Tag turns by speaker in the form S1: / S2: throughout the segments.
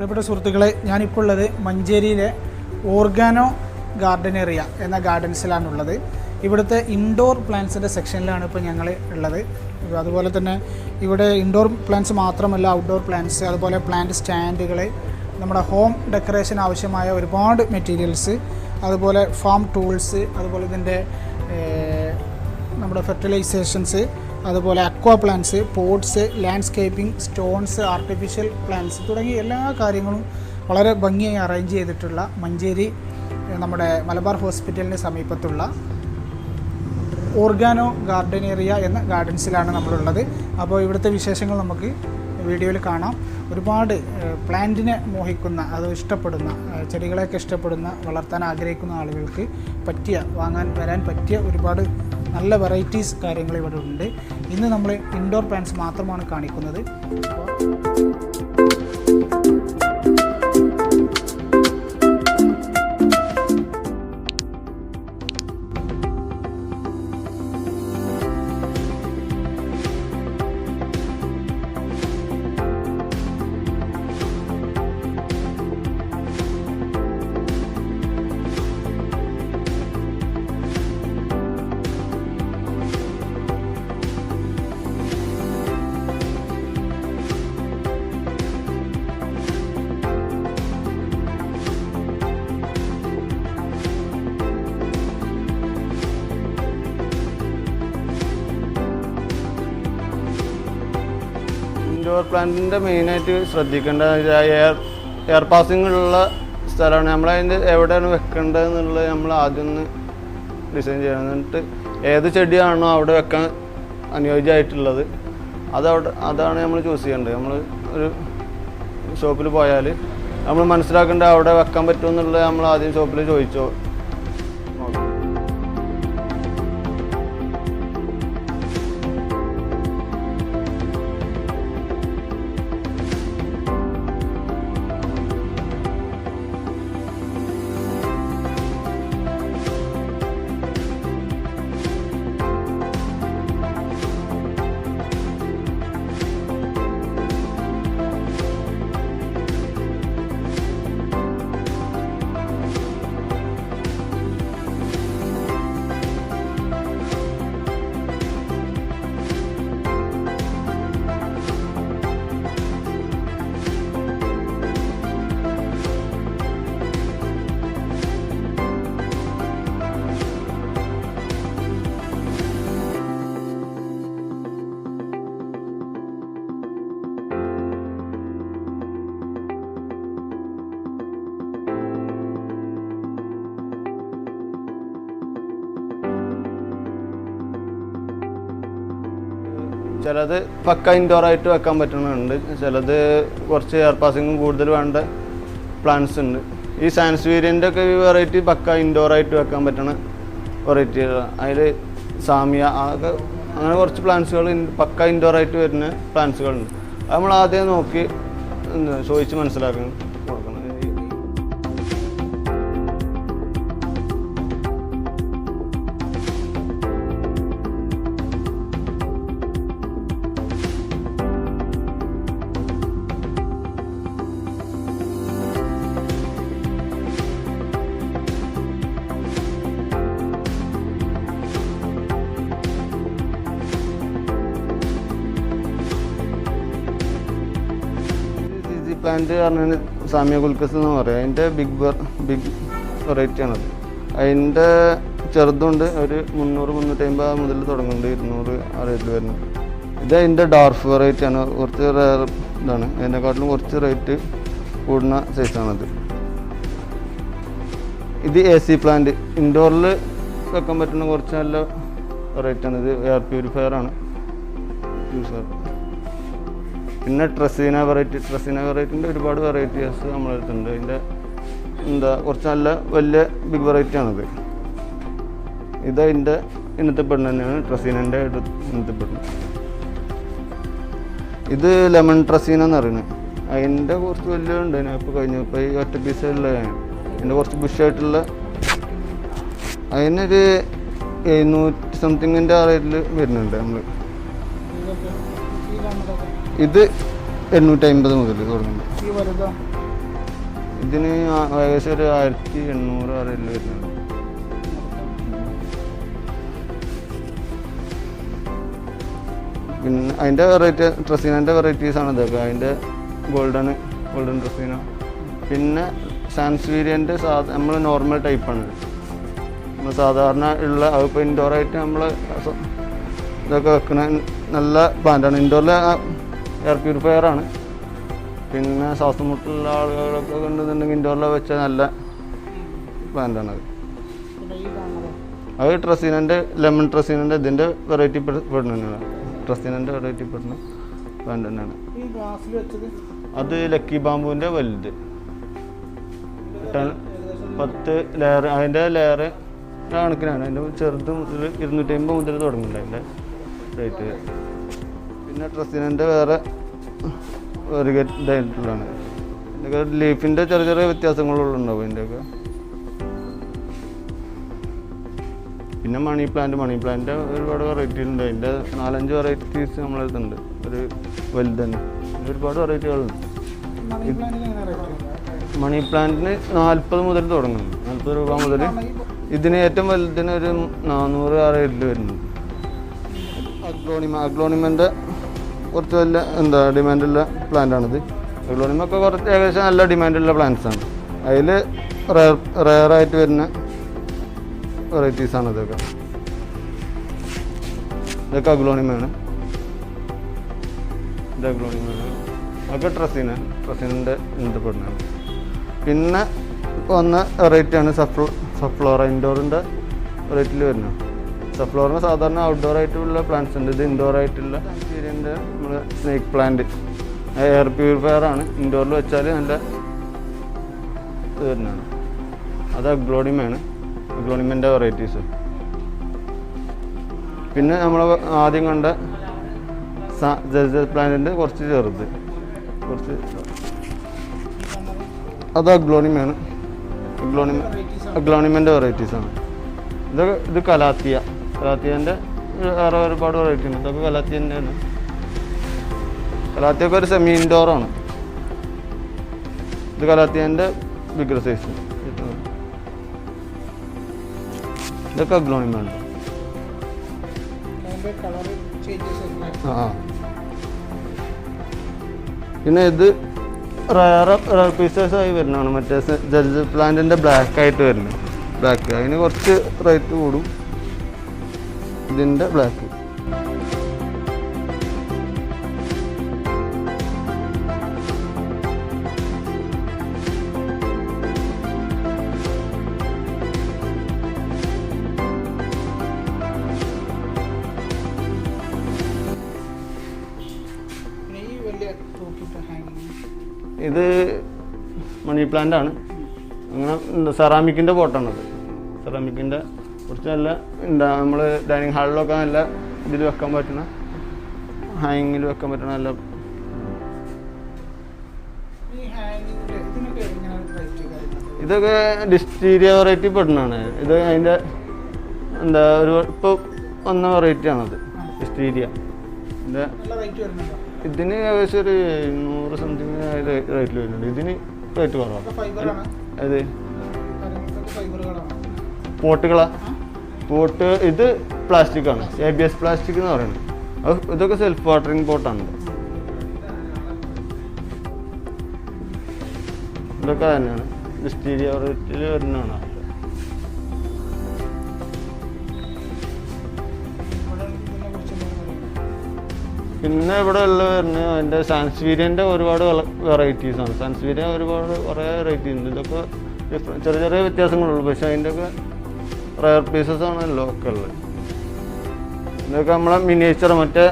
S1: പ്രിയപ്പെട്ട സുഹൃത്തുക്കളെ, ഞാനിപ്പോൾ ഉള്ളത് മഞ്ചേരിയിലെ ഓർഗാനോ ഗാർഡനെറിയ എന്ന ഗാർഡൻസിലാണുള്ളത്. ഇവിടുത്തെ ഇൻഡോർ പ്ലാന്റ്സിൻ്റെ സെക്ഷനിലാണ് ഇപ്പോൾ ഞങ്ങൾ ഉള്ളത്. അതുപോലെ തന്നെ ഇവിടെ ഇൻഡോർ പ്ലാന്റ്സ് മാത്രമല്ല, ഔട്ട്ഡോർ പ്ലാന്റ്സ്, അതുപോലെ പ്ലാന്റ് സ്റ്റാൻഡുകൾ, നമ്മുടെ ഹോം ഡെക്കറേഷൻ ആവശ്യമായ ഒരുപാട് മെറ്റീരിയൽസ്, അതുപോലെ ഫാം ടൂൾസ്, അതുപോലെ ഇതിൻ്റെ നമ്മുടെ ഫെർട്ടിലൈസേഷൻസ്, അതുപോലെ aqua plants, pots, landscaping, stones, artificial plants തുടങ്ങിയ എല്ലാ കാര്യങ്ങളും വളരെ ഭംഗിയായി അറേഞ്ച് ചെയ്തിട്ടുള്ള മഞ്ചേരി നമ്മുടെ മലബാർ ഹോസ്പിറ്റലിന് സമീപത്തുള്ള ഓർഗാനോ ഗാർഡനേറിയ എന്ന ഗാർഡൻസിലാണ് നമ്മളുള്ളത്. അപ്പോൾ ഇവിടുത്തെ വിശേഷങ്ങൾ നമുക്ക് വീഡിയോയിൽ കാണാം. ഒരുപാട് പ്ലാന്റിനെ മോഹിക്കുന്ന, അത് ഇഷ്ടപ്പെടുന്ന, ചെടികളെയൊക്കെ ഇഷ്ടപ്പെടുന്ന, വളർത്താൻ ആഗ്രഹിക്കുന്ന ആളുകൾക്ക് പറ്റിയ, വരാൻ പറ്റിയ ഒരുപാട് നല്ല വെറൈറ്റീസ് കാര്യങ്ങൾ ഇവിടെ ഉണ്ട്. ഇന്ന് നമ്മൾ ഇൻഡോർ പ്ലാന്റ്സ് മാത്രമാണ് കാണിക്കുന്നത്.
S2: ഇൻഡോർ പ്ലാന്റിൻ്റെ മെയിനായിട്ട് ശ്രദ്ധിക്കേണ്ട എയർ പാസിങ്ങുള്ള സ്ഥലമാണ്. നമ്മളതിൻ്റെ എവിടെയാണ് വെക്കേണ്ടതെന്നുള്ളത് നമ്മൾ ആദ്യം ഒന്ന് ഡിസൈൻ ചെയ്യണം. എന്നിട്ട് ഏത് ചെടിയാണോ അവിടെ വെക്കാൻ അനുയോജ്യമായിട്ടുള്ളത് അതാണ് നമ്മൾ ചൂസ് ചെയ്യേണ്ടത്. നമ്മൾ ഒരു ഷോപ്പിൽ പോയാൽ നമ്മൾ മനസ്സിലാക്കേണ്ടത് അവിടെ വെക്കാൻ പറ്റുമെന്നുള്ളത് നമ്മൾ ആദ്യം ഷോപ്പിൽ ചോദിച്ചോ. ചിലത് പക്ക ഇൻഡോറായിട്ട് വെക്കാൻ പറ്റുന്നുണ്ട്, ചിലത് കുറച്ച് എയർ പാസിങ്ങും കൂടുതൽ വേണ്ട പ്ലാന്റ്സ് ഉണ്ട്. ഈ സാൻസ്വീരിയൻ്റെ ഒക്കെ വെറൈറ്റി പക്ക ഇൻഡോറായിട്ട് വെക്കാൻ പറ്റുന്ന വെറൈറ്റികളാണ്. അതിൽ സാമിയ അങ്ങനെ കുറച്ച് പ്ലാന്റ്സുകൾ പക്ക ഇൻഡോറായിട്ട് വരുന്ന പ്ലാന്റ്സുകളുണ്ട്. അത് നമ്മൾ ആദ്യം നോക്കി ചോദിച്ച് മനസ്സിലാക്കണം കൊടുക്കണം. പ്ലാന്റ് പറഞ്ഞാൽ സാമിയ ഗുൽക്കസ് എന്ന് പറയാം. അതിൻ്റെ ബിഗ് വെറൈറ്റിയാണത്. അതിൻ്റെ ചെറുതുണ്ട്, ഒരു 300-350 മുതൽ തുടങ്ങുന്നുണ്ട്, 200 ആ റേറ്റിൽ വരുന്നത്. ഇത് അതിൻ്റെ ഡാർഫ് വെറൈറ്റിയാണ്, കുറച്ച് റയർ ഇതാണ്. അതിനെക്കാട്ടിലും കുറച്ച് റേറ്റ് കൂടുന്ന സൈസാണത്. ഇത് AC പ്ലാന്റ്, ഇൻഡോറിൽ വെക്കാൻ പറ്റുന്ന കുറച്ച് നല്ല വെറൈറ്റിയാണ്. ഇത് എയർ പ്യൂരിഫയറാണ് യൂസർ. പിന്നെ ട്രസീന വെറൈറ്റിൻ്റെ ഒരുപാട് വെറൈറ്റീസ് നമ്മളെടുത്തുണ്ട്. അതിൻ്റെ കുറച്ച് നല്ല വലിയ ബിഗ് വെറൈറ്റിയാണത്. ഇതിൻ്റെ ഇനത്തിൽപ്പെടുന്ന തന്നെയാണ്, ട്രസീനൻ്റെ ഇനത്തിൽപ്പെടുന്നത്. ഇത് ലെമൺ ട്രസീന എന്ന് പറയുന്നത്. അതിൻ്റെ കുറച്ച് വലിയ ഉണ്ട്, ഇപ്പോൾ കഴിഞ്ഞു. ഇപ്പോൾ ഈ ഒറ്റ പീസുള്ള അതിൻ്റെ കുറച്ച് ബുഷായിട്ടുള്ള അതിനൊരു 700 സംതിങ്ങിൻ്റെ ആ റേറ്റിൽ വരുന്നുണ്ട് നമ്മൾ. ഇത് 850 മുതൽ തുടങ്ങുന്നു. ഇതിന് ഏകദേശം ഒരു 1800 അറിയില്ല വരുന്നുണ്ട്. പിന്നെ അതിൻ്റെ വെറൈറ്റി ഡ്രസ്സിൻ്റെ വെറൈറ്റീസാണ് ഇതൊക്കെ. അതിൻ്റെ ഗോൾഡൻ ഡ്രസ്സിനോ. പിന്നെ സാൻസ്വീരിയൻ്റെ നമ്മൾ നോർമൽ ടൈപ്പാണ്. നമ്മൾ സാധാരണ ഉള്ള അതിപ്പോൾ ഇൻഡോറായിട്ട് നമ്മൾ ഇതൊക്കെ വെക്കുന്ന നല്ല പ്ലാന്റാണ്. ഇൻഡോറിൽ എയർ പ്യൂരിഫയർ ആണ്. പിന്നെ ശ്വാസമുട്ടുള്ള ആളുകളൊക്കെ ഉണ്ടെന്നുണ്ടെങ്കിൽ ഇൻഡോറിൽ വെച്ച നല്ല പ്ലാന്റാണ് അത്. അത് ട്രസീനൻ്റെ ലെമൺ ട്രസീനൻ്റെ ഇതിൻ്റെ വെറൈറ്റി പെടുന്നതാണ്. ട്രസീനൻ്റെ വെറൈറ്റി പെടുന്ന പ്ലാന്റ് തന്നെയാണ്. അത് ലക്കി ബാമ്പുവിൻ്റെ വലുത് 10 ലെയർ. അതിൻ്റെ ലെയർ കണക്കിനാണ്. അതിൻ്റെ ചെറുത് മുതൽ 250 മുതൽ തുടങ്ങുന്നുണ്ട് അതിൻ്റെ റേറ്റ്. പിന്നെ ട്രസീനൻ്റെ വേറെ ഒരു ഇതായിട്ടുള്ളതാണ്. ഇതൊക്കെ ലീഫിൻ്റെ ചെറിയ ചെറിയ വ്യത്യാസങ്ങളുണ്ടാവും ഇതിൻ്റെയൊക്കെ. പിന്നെ മണി പ്ലാന്റ് ഒരുപാട് വെറൈറ്റീസ് ഉണ്ട്. അതിൻ്റെ 4-5 വെറൈറ്റീസ് നമ്മളെടുത്തുണ്ട്. ഒരു വലുത് തന്നെ ഒരുപാട് വെറൈറ്റികളുണ്ട്. മണി പ്ലാന്റിന് 40 മുതൽ തുടങ്ങുന്നുണ്ട്. 40 രൂപ മുതൽ. ഇതിന് ഏറ്റവും വലുതിന് ഒരു 400-600 വരുന്നുണ്ട്. അഗ്ലോണിമൻ്റെ കുറച്ച് വലിയ ഡിമാൻഡുള്ള പ്ലാന്റാണിത്. അഗ്ലോണിമൊക്കെ കുറച്ച് ഏകദേശം നല്ല ഡിമാൻഡുള്ള പ്ലാന്റ്സാണ്. അതിൽ റെയറായിട്ട് വരുന്ന വെറൈറ്റീസാണ് ഇതൊക്കെ. ഇതൊക്കെ അഗ്ലോണിമാണ്. അതൊക്കെ ട്രസീനൻ്റെ ബന്ധപ്പെടുന്നതാണ്. പിന്നെ വന്ന വെറൈറ്റിയാണ് സഫ്ലോറ. ഇൻഡോറിൻ്റെ വെറൈറ്റിയിൽ വരുന്നത്. സഫ്ലോറിന് സാധാരണ ഔട്ട്ഡോർ ആയിട്ടുള്ള പ്ലാന്റ്സ് ഉണ്ട്. ഇത് ഇൻഡോർ ആയിട്ടുള്ള സീരിയൻ്റെ നമ്മൾ സ്നേക്ക് പ്ലാന്റ് എയർ പ്യൂരിഫയർ ആണ്. ഇൻഡോറിൽ വെച്ചാൽ നല്ല ഇത് വരുന്നതാണ്. അത് അഗ്ലോണിമൻ്റെ വെറൈറ്റീസ്. പിന്നെ നമ്മൾ ആദ്യം കണ്ട പ്ലാന്റിൻ്റെ കുറച്ച് ചെറുത് അത് അഗ്ലോണിമൻ്റെ വെറൈറ്റീസാണ്. ഇത് കലാത്തിയൻ്റെ വേറെ ഒരുപാട് വെറൈറ്റി ഉണ്ട്. ഇതൊക്കെ കലാത്തിയൻ്റെയാണ്. കലാത്തിയൊക്കെ ഒരു സെമി ഇൻഡോറാണ്. ഇത് കലാത്തിയൻ്റെ ബിഗർ സൈസ്. ഇതൊക്കെ അഗ്ലോണിമാണ്. പിന്നെ ഇത് റയർ പീസസ് ആയി വരുന്നതാണ്. മറ്റേ ജൽജ് പ്ലാന്റിൻ്റെ ബ്ലാക്ക് ആയിട്ട് വരുന്നത്. അതിന് കുറച്ച് റേറ്റ് കൂടും. ഇതിൻ്റെ ബ്ലാക്ക് ഇത് മണി പ്ലാന്റ് ആണ്. അങ്ങനെ സെറാമിക്കിൻ്റെ പോട്ടാണത്. സെറാമിക്കിൻ്റെ കുറച്ച് നല്ല നമ്മൾ ഡൈനിങ് ഹാളിലൊക്കെ നല്ല ഇതിൽ വെക്കാൻ പറ്റുന്ന ഹാങ്ങിങ്ങിൽ വെക്കാൻ പറ്റുന്ന നല്ല. ഇതൊക്കെ ഡിസ്റ്റീരിയ വെറൈറ്റി പെടുന്നതാണ്. ഇത് അതിൻ്റെ ഒരു ഇപ്പോൾ വന്ന വെറൈറ്റി ആണത് ഡിസ്റ്റീരിയ. ഇതിന് ഏകദേശം ഒരു 100 സംതിങ് റേറ്റിൽ വരുന്നുണ്ട്. ഇതിന് റേറ്റ് കുറവാണ്. അത് പോട്ട് ഇത് പ്ലാസ്റ്റിക് ആണ്. ABS പ്ലാസ്റ്റിക് എന്ന് പറയുന്നത്. ഇതൊക്കെ സെൽഫ് വാട്ടറിങ് പോട്ടാണ്. ഇതൊക്കെ തന്നെയാണ് ഡിസ്റ്റീരിയ വെറൈറ്റിയിൽ വരുന്നതാണ്. പിന്നെ ഇവിടെ ഉള്ള വരുന്നത് അതിൻ്റെ സാൻസ്വീരിയൻ്റെ ഒരുപാട് വെറൈറ്റീസാണ്. സാൻസ്വീരിയ കുറേ വെറൈറ്റി ഉണ്ട്. ഇതൊക്കെ ചെറിയ ചെറിയ വ്യത്യാസങ്ങളുള്ളൂ. പക്ഷേ അതിൻ്റെയൊക്കെ റയർ പീസസാണ് ഒക്കെ ഉള്ളത്. ഇതൊക്കെ നമ്മളെ മിനിയേച്ചർ മറ്റേ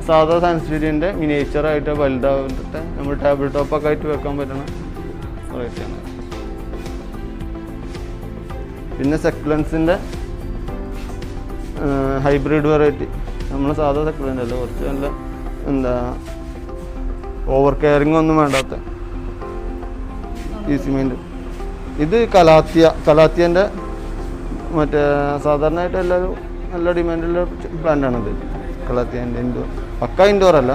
S2: സാധാ സാൻസ്വീരിയൻ്റെ മിനിയേച്ചറായിട്ട് വലുതായിട്ട് നമ്മൾ ടേബിൾ ടോപ്പൊക്കെ ആയിട്ട് വെക്കാൻ പറ്റുന്ന വെറൈറ്റിയാണ്. പിന്നെ സെക്ലൻസിൻ്റെ ഹൈബ്രിഡ് വെറൈറ്റി. നമ്മൾ സാധാ സെക്ലൻ്റ് അല്ല, കുറച്ച് നല്ല ഓവർ കെയറിങ് ഒന്നും വേണ്ടാത്ത ഈസി മൈൻഡ്. ഇത് കലാത്തിയൻ്റെ മറ്റേ സാധാരണയായിട്ട് എല്ലാവരും നല്ല ഡിമാൻഡുള്ള പ്ലാന്റാണിത്. കലാത്തിയൻ്റെ പക്ക ഇൻഡോർ അല്ല,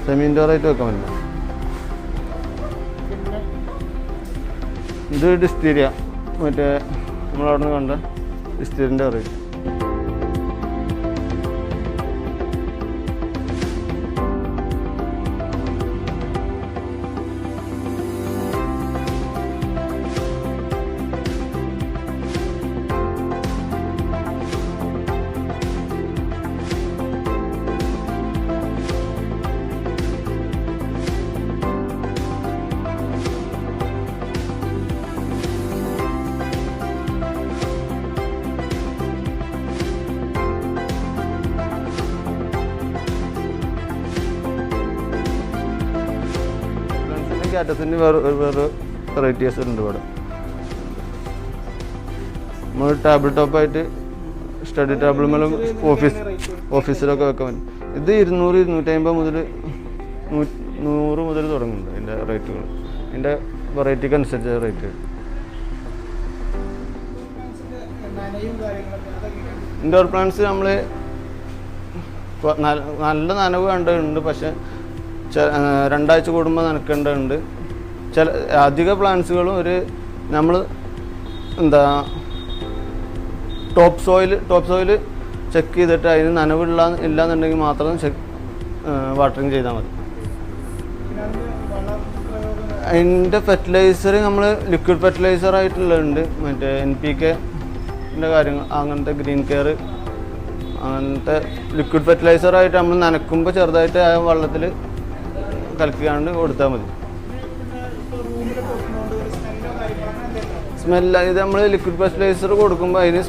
S2: സെമി ഇൻഡോർ ആയിട്ട് വെക്കാൻ പറ്റില്ല. ഇത് ഡിസ്റ്റീരിയ, മറ്റേ നമ്മളവിടെ നിന്ന് കണ്ട ഡിസ്റ്റീരിയൻ്റെ വെറൈറ്റി. കാറ്റസിന് വേറെ വെറൈറ്റീസ് ഉണ്ട് ഇവിടെ. നമ്മൾ ടേബിൾ ടോപ്പായിട്ട് സ്റ്റഡി ടേബിൾ മേലും ഓഫീസിലൊക്കെ വെക്കാൻ പറ്റും. ഇത് 200, 250 മുതൽ 100 മുതൽ തുടങ്ങുന്നുണ്ട് അതിൻ്റെ റേറ്റുകൾ. അതിൻ്റെ വെറൈറ്റിക്ക് അനുസരിച്ച് റേറ്റ്. ഇൻഡോർ പ്ലാന്റ്സ് നമ്മൾ നല്ല നനവ് കണ്ടുണ്ട്, പക്ഷെ 2 ആഴ്ച കൂടുമ്പോൾ നനക്കേണ്ടതുണ്ട്. ചില അധിക പ്ലാന്റ്സുകളും നമ്മൾ ടോപ്പ് സോയിൽ ചെക്ക് ചെയ്തിട്ട് അതിന് ഇല്ലാന്നുണ്ടെങ്കിൽ മാത്രം വാട്ടറിങ് ചെയ്താൽ മതി. അതിൻ്റെ ഫെർട്ടിലൈസർ നമ്മൾ ലിക്വിഡ് ഫെർട്ടിലൈസർ ആയിട്ടുള്ളതുണ്ട്, മറ്റേ NPK-ൻ്റെ കാര്യങ്ങൾ, അങ്ങനത്തെ ഗ്രീൻ കെയർ, അങ്ങനത്തെ ലിക്വിഡ് ഫെർട്ടിലൈസറായിട്ട് നമ്മൾ നനക്കുമ്പോൾ ചെറുതായിട്ട് ആ വെള്ളത്തിൽ കലക്കിക്കാണ്ട് കൊടുത്താൽ മതി. സ്മെല്ല് ഇത് നമ്മൾ ലിക്വിഡ് ഫെർട്ടിലൈസർ കൊടുക്കുമ്പോൾ അതിന്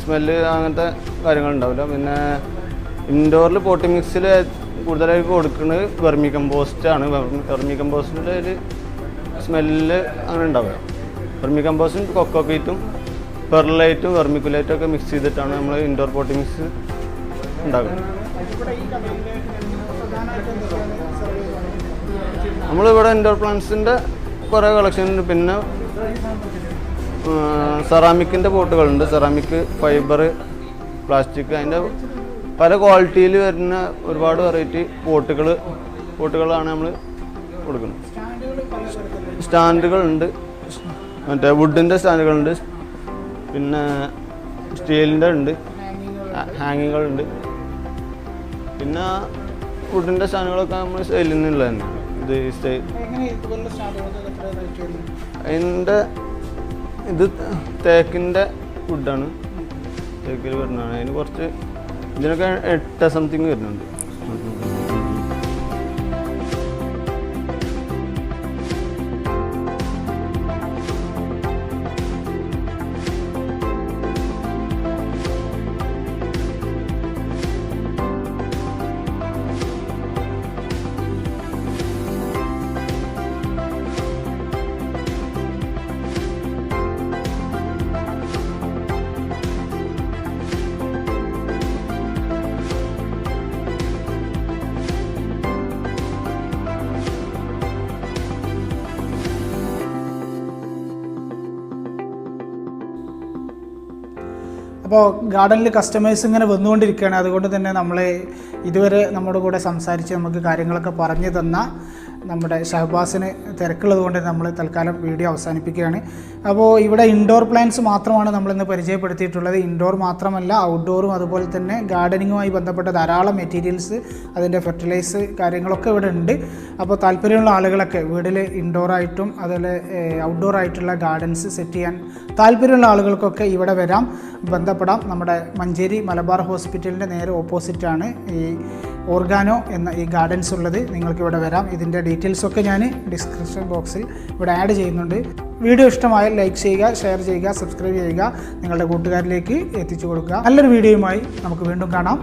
S2: സ്മെല്ല് അങ്ങനത്തെ കാര്യങ്ങളുണ്ടാവില്ല. പിന്നെ ഇൻഡോറിൽ പോട്ടി മിക്സിൽ കൂടുതലായിട്ട് കൊടുക്കുന്നത് വെർമി കമ്പോസ്റ്റാണ്. വെർമി കമ്പോസ്റ്റിൻ്റെ ഒരു സ്മെല്ല് അങ്ങനെ ഉണ്ടാവില്ല. വെർമി കമ്പോസ്റ്റും കൊക്കോപീറ്റും പെർലൈറ്റും വെർമിക്കുലൈറ്റും ഒക്കെ മിക്സ് ചെയ്തിട്ടാണ് നമ്മൾ ഇൻഡോർ പോട്ടി മിക്സ് ഉണ്ടാക്കുന്നത്. നമ്മളിവിടെ ഇൻഡോർ പ്ലാന്റ്സിൻ്റെ കുറേ കളക്ഷൻ ഉണ്ട്. പിന്നെ സെറാമിക്കിൻ്റെ പോട്ടുകളുണ്ട്, സെറാമിക്, ഫൈബർ, പ്ലാസ്റ്റിക്, അതിൻ്റെ പല ക്വാളിറ്റിയിൽ വരുന്ന ഒരുപാട് വെറൈറ്റി പോട്ടുകളാണ് നമ്മൾ കൊടുക്കുന്നത്. സ്റ്റാൻഡുകളുണ്ട്, മറ്റേ വുഡിൻ്റെ സ്റ്റാൻഡുകളുണ്ട്, പിന്നെ സ്റ്റീലിൻ്റെ ഉണ്ട്, ഹാങ്ങിങ്ങുകളുണ്ട്. പിന്നെ വുഡിൻ്റെ സ്റ്റാൻഡുകളൊക്കെ നമ്മൾ സെയിലിൽ നിന്നുള്ളത് തന്നെ. ഇത് തേക്കിൻ്റെ വുഡാണ്, തേക്കിൽ വരുന്നതാണ്. അതിന് കുറച്ച് ഇതിനൊക്കെ 8 സംതിങ് വരുന്നുണ്ട്.
S1: അപ്പോൾ ഗാർഡനിൽ കസ്റ്റമേഴ്സ് ഇങ്ങനെ വന്നുകൊണ്ടിരിക്കുകയാണ്. അതുകൊണ്ട് തന്നെ നമ്മൾ ഇതുവരെ നമ്മുടെ കൂടെ സംസാരിച്ച് നമുക്ക് കാര്യങ്ങളൊക്കെ പറഞ്ഞു തന്ന നമ്മുടെ ഷഹബാസിന് തിരക്കുള്ളത് കൊണ്ട് നമ്മൾ തൽക്കാലം വീഡിയോ അവസാനിപ്പിക്കുകയാണ്. അപ്പോൾ ഇവിടെ ഇൻഡോർ പ്ലാന്റ്സ് മാത്രമാണ് നമ്മളിന്ന് പരിചയപ്പെടുത്തിയിട്ടുള്ളത്. ഇൻഡോർ മാത്രമല്ല, ഔട്ട്ഡോറും അതുപോലെ തന്നെ ഗാർഡനിങ്ങുമായി ബന്ധപ്പെട്ട ധാരാളം മെറ്റീരിയൽസ്, അതിൻ്റെ ഫെർട്ടിലൈസ് കാര്യങ്ങളൊക്കെ ഇവിടെ ഉണ്ട്. അപ്പോൾ താല്പര്യമുള്ള ആളുകളൊക്കെ വീട്ടിൽ ഇൻഡോറായിട്ടും അതുപോലെ ഔട്ട്ഡോർ ആയിട്ടുള്ള ഗാർഡൻസ് സെറ്റ് ചെയ്യാൻ താല്പര്യമുള്ള ആളുകൾക്കൊക്കെ ഇവിടെ വരാം, ബന്ധപ്പെടാം. നമ്മുടെ മഞ്ചേരി മലബാർ ഹോസ്പിറ്റലിൻ്റെ നേരെ ഓപ്പോസിറ്റാണ് ഈ ഓർഗാനോ എന്ന ഈ ഗാർഡൻസ് ഉള്ളത്. നിങ്ങൾക്കിവിടെ വരാം. ഇതിൻ്റെ ഡീറ്റെയിൽസൊക്കെ ഞാൻ ഡിസ്ക്രിപ്ഷൻ ബോക്സിൽ ഇവിടെ ആഡ് ചെയ്യുന്നുണ്ട്. വീഡിയോ ഇഷ്ടമായാൽ ലൈക്ക് ചെയ്യുക, ഷെയർ ചെയ്യുക, സബ്സ്ക്രൈബ് ചെയ്യുക, നിങ്ങളുടെ കൂട്ടുകാരിലേക്ക് എത്തിച്ചു കൊടുക്കുക. നല്ലൊരു വീഡിയോയുമായി നമുക്ക് വീണ്ടും കാണാം.